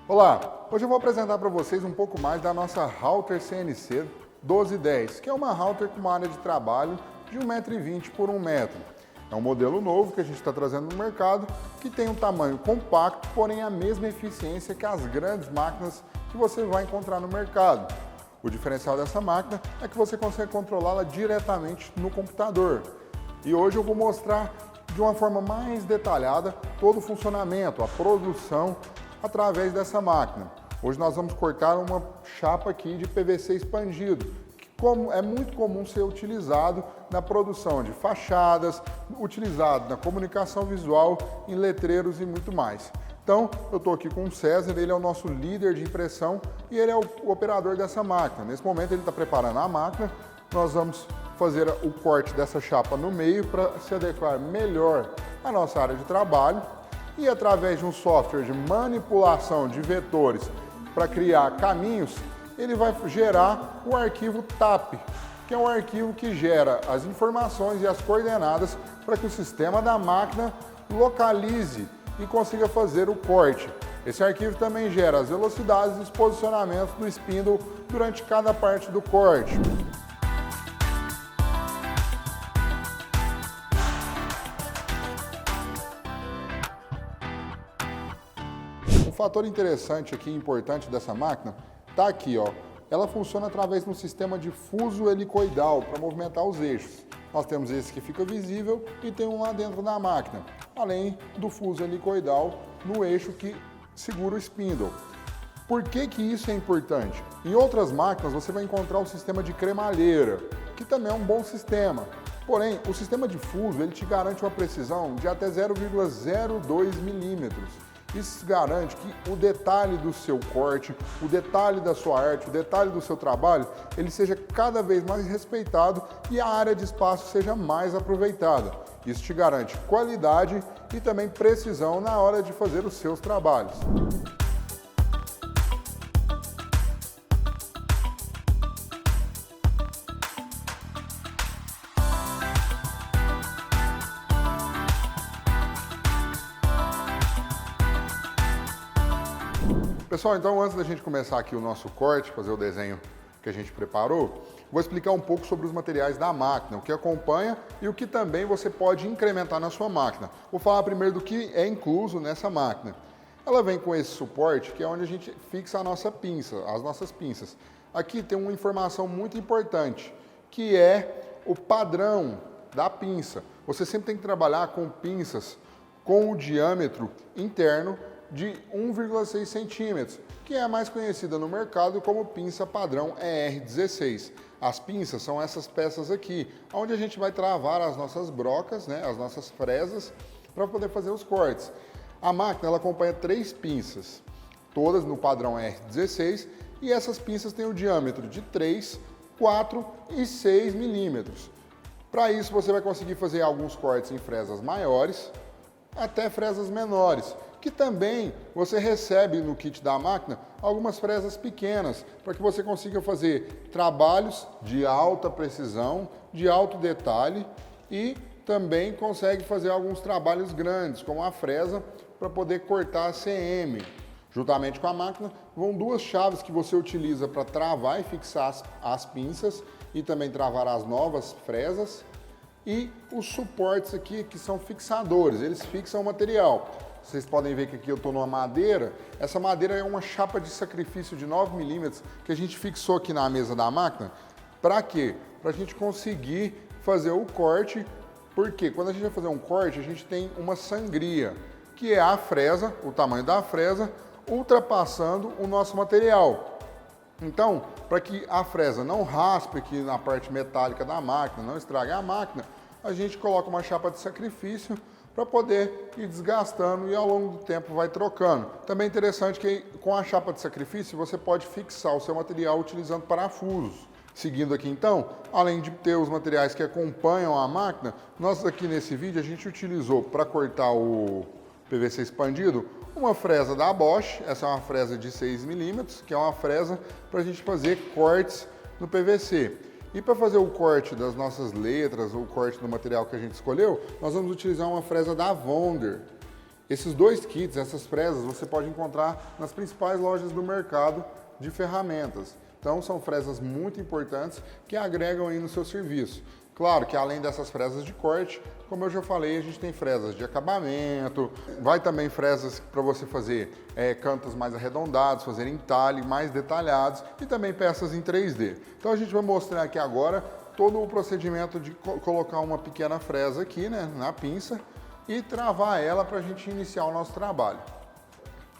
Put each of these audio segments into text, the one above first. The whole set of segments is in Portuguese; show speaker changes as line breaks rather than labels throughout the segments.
Olá, hoje eu vou apresentar para vocês um pouco mais da nossa router CNC 1210, que é uma router com uma área de trabalho de 1,20 m por 1 m. É um modelo novo que a gente está trazendo no mercado, que tem um tamanho compacto, porém a mesma eficiência que as grandes máquinas que você vai encontrar no mercado. O diferencial dessa máquina é que você consegue controlá-la diretamente no computador. E hoje eu vou mostrar de uma forma mais detalhada todo o funcionamento, a produção através dessa máquina. Hoje nós vamos cortar uma chapa aqui de PVC expandido, que é muito comum ser utilizado na produção de fachadas, utilizado na comunicação visual, em letreiros e muito mais. Então, eu estou aqui com o César, ele é o nosso líder de impressão e ele é o operador dessa máquina. Nesse momento ele está preparando a máquina, nós vamos fazer o corte dessa chapa no meio para se adequar melhor à nossa área de trabalho. E através de um software de manipulação de vetores para criar caminhos, ele vai gerar o arquivo TAP, que é um arquivo que gera as informações e as coordenadas para que o sistema da máquina localize e consiga fazer o corte. Esse arquivo também gera as velocidades e os posicionamentos do spindle durante cada parte do corte. Um fator interessante aqui, importante dessa máquina, está aqui, ó. Ela funciona através de um sistema de fuso helicoidal para movimentar os eixos. Nós temos esse que fica visível e tem um lá dentro da máquina, além do fuso helicoidal no eixo que segura o spindle. Por que que isso é importante? Em outras máquinas você vai encontrar o sistema de cremalheira, que também é um bom sistema. Porém, o sistema de fuso ele te garante uma precisão de até 0,02 milímetros. Isso garante que o detalhe do seu corte, o detalhe da sua arte, o detalhe do seu trabalho, ele seja cada vez mais respeitado e a área de espaço seja mais aproveitada. Isso te garante qualidade e também precisão na hora de fazer os seus trabalhos. Pessoal, então antes da gente começar aqui o nosso corte, fazer o desenho que a gente preparou, vou explicar um pouco sobre os materiais da máquina, o que acompanha e o que também você pode incrementar na sua máquina. Vou falar primeiro do que é incluso nessa máquina. Ela vem com esse suporte, que é onde a gente fixa a nossa pinça, as nossas pinças. Aqui tem uma informação muito importante, que é o padrão da pinça. Você sempre tem que trabalhar com pinças com o diâmetro interno de 1,6 centímetros, que é a mais conhecida no mercado como pinça padrão ER16. As pinças são essas peças aqui, onde a gente vai travar as nossas brocas, né, as nossas fresas, para poder fazer os cortes. A máquina ela acompanha 3 pinças, todas no padrão ER16, e essas pinças têm o diâmetro de 3, 4 e 6 milímetros. Para isso você vai conseguir fazer alguns cortes em fresas maiores, até fresas menores, que também você recebe no kit da máquina algumas fresas pequenas, para que você consiga fazer trabalhos de alta precisão, de alto detalhe e também consegue fazer alguns trabalhos grandes, como a fresa, para poder cortar a CM. Juntamente com a máquina, vão 2 chaves que você utiliza para travar e fixar as pinças e também travar as novas fresas. E os suportes aqui que são fixadores, eles fixam o material. Vocês podem ver que aqui eu estou numa madeira. Essa madeira é uma chapa de sacrifício de 9 milímetros que a gente fixou aqui na mesa da máquina. Para quê? Para a gente conseguir fazer o corte, porque quando a gente vai fazer um corte, a gente tem uma sangria, que é a fresa, o tamanho da fresa, ultrapassando o nosso material. Então, para que a fresa não raspe aqui na parte metálica da máquina, não estrague a máquina, a gente coloca uma chapa de sacrifício para poder ir desgastando e ao longo do tempo vai trocando. Também é interessante que com a chapa de sacrifício você pode fixar o seu material utilizando parafusos. Seguindo aqui então, além de ter os materiais que acompanham a máquina, nós aqui nesse vídeo a gente utilizou para cortar o PVC expandido uma fresa da Bosch, essa é uma fresa de 6 milímetros, que é uma fresa para a gente fazer cortes no PVC. E para fazer o corte das nossas letras, o corte do material que a gente escolheu, nós vamos utilizar uma fresa da Wonder. Esses dois kits, essas fresas, você pode encontrar nas principais lojas do mercado de ferramentas. Então são fresas muito importantes que agregam aí no seu serviço. Claro que além dessas fresas de corte, como eu já falei, a gente tem fresas de acabamento, vai também fresas para você fazer cantos mais arredondados, fazer entalhe mais detalhados e também peças em 3D. Então a gente vai mostrar aqui agora todo o procedimento de colocar uma pequena fresa aqui, né, na pinça e travar ela para a gente iniciar o nosso trabalho.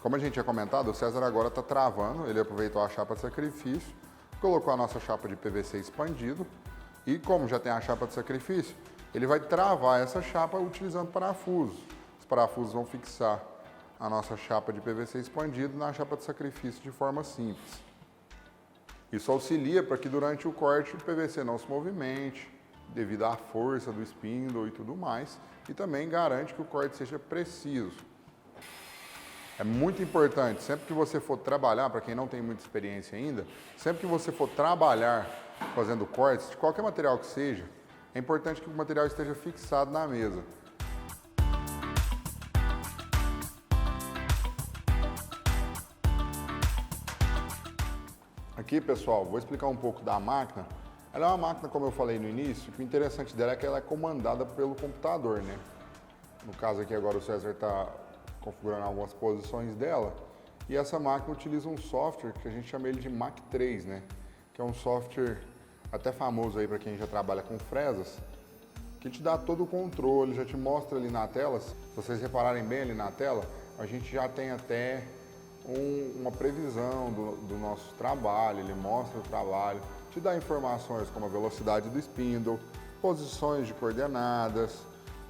Como a gente tinha comentado, o César agora está travando, ele aproveitou a chapa de sacrifício, colocou a nossa chapa de PVC expandido e como já tem a chapa de sacrifício, ele vai travar essa chapa utilizando parafusos. Os parafusos vão fixar a nossa chapa de PVC expandido na chapa de sacrifício de forma simples. Isso auxilia para que durante o corte o PVC não se movimente, devido à força do spindle e tudo mais, e também garante que o corte seja preciso. É muito importante, sempre que você for trabalhar, para quem não tem muita experiência ainda, sempre que você for trabalhar fazendo cortes, de qualquer material que seja, é importante que o material esteja fixado na mesa. Aqui, pessoal, vou explicar um pouco da máquina. Ela é uma máquina, como eu falei no início, que o interessante dela é que ela é comandada pelo computador, né? No caso aqui agora o César está configurando algumas posições dela, e essa máquina utiliza um software que a gente chama ele de Mach 3, né? Que é um software até famoso aí para quem já trabalha com fresas, que te dá todo o controle, já te mostra ali na tela. Se vocês repararem bem ali na tela, a gente já tem até uma previsão do nosso trabalho, ele mostra o trabalho, te dá informações como a velocidade do spindle, posições de coordenadas,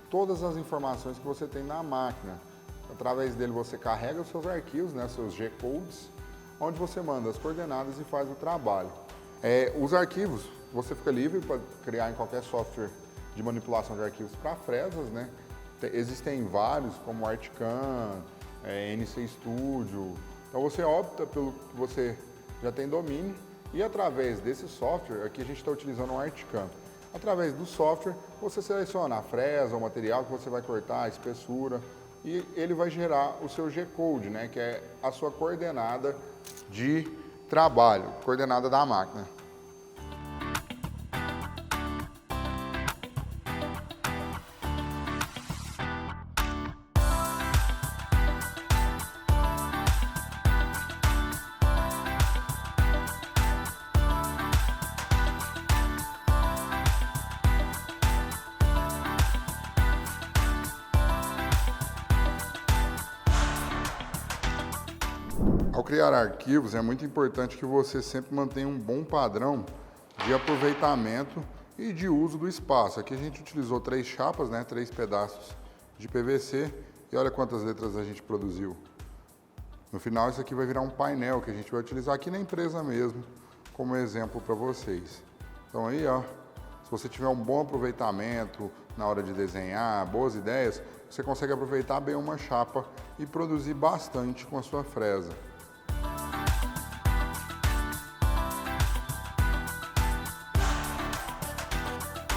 todas as informações que você tem na máquina. Através dele você carrega os seus arquivos, né, seus G-codes, onde você manda as coordenadas e faz o trabalho. Os arquivos você fica livre para criar em qualquer software de manipulação de arquivos para fresas, né? Existem vários como Articam, NC Studio. Então você opta pelo que você já tem domínio e através desse software, aqui a gente está utilizando um Articam. Através do software você seleciona a fresa, o material que você vai cortar, a espessura, e ele vai gerar o seu G-code, né, que é a sua coordenada de trabalho, coordenada da máquina. Ao criar arquivos, é muito importante que você sempre mantenha um bom padrão de aproveitamento e de uso do espaço. Aqui a gente utilizou 3 chapas, né, 3 pedaços de PVC, e olha quantas letras a gente produziu. No final, isso aqui vai virar um painel que a gente vai utilizar aqui na empresa mesmo, como exemplo para vocês. Então aí, ó, se você tiver um bom aproveitamento na hora de desenhar, boas ideias, você consegue aproveitar bem uma chapa e produzir bastante com a sua fresa.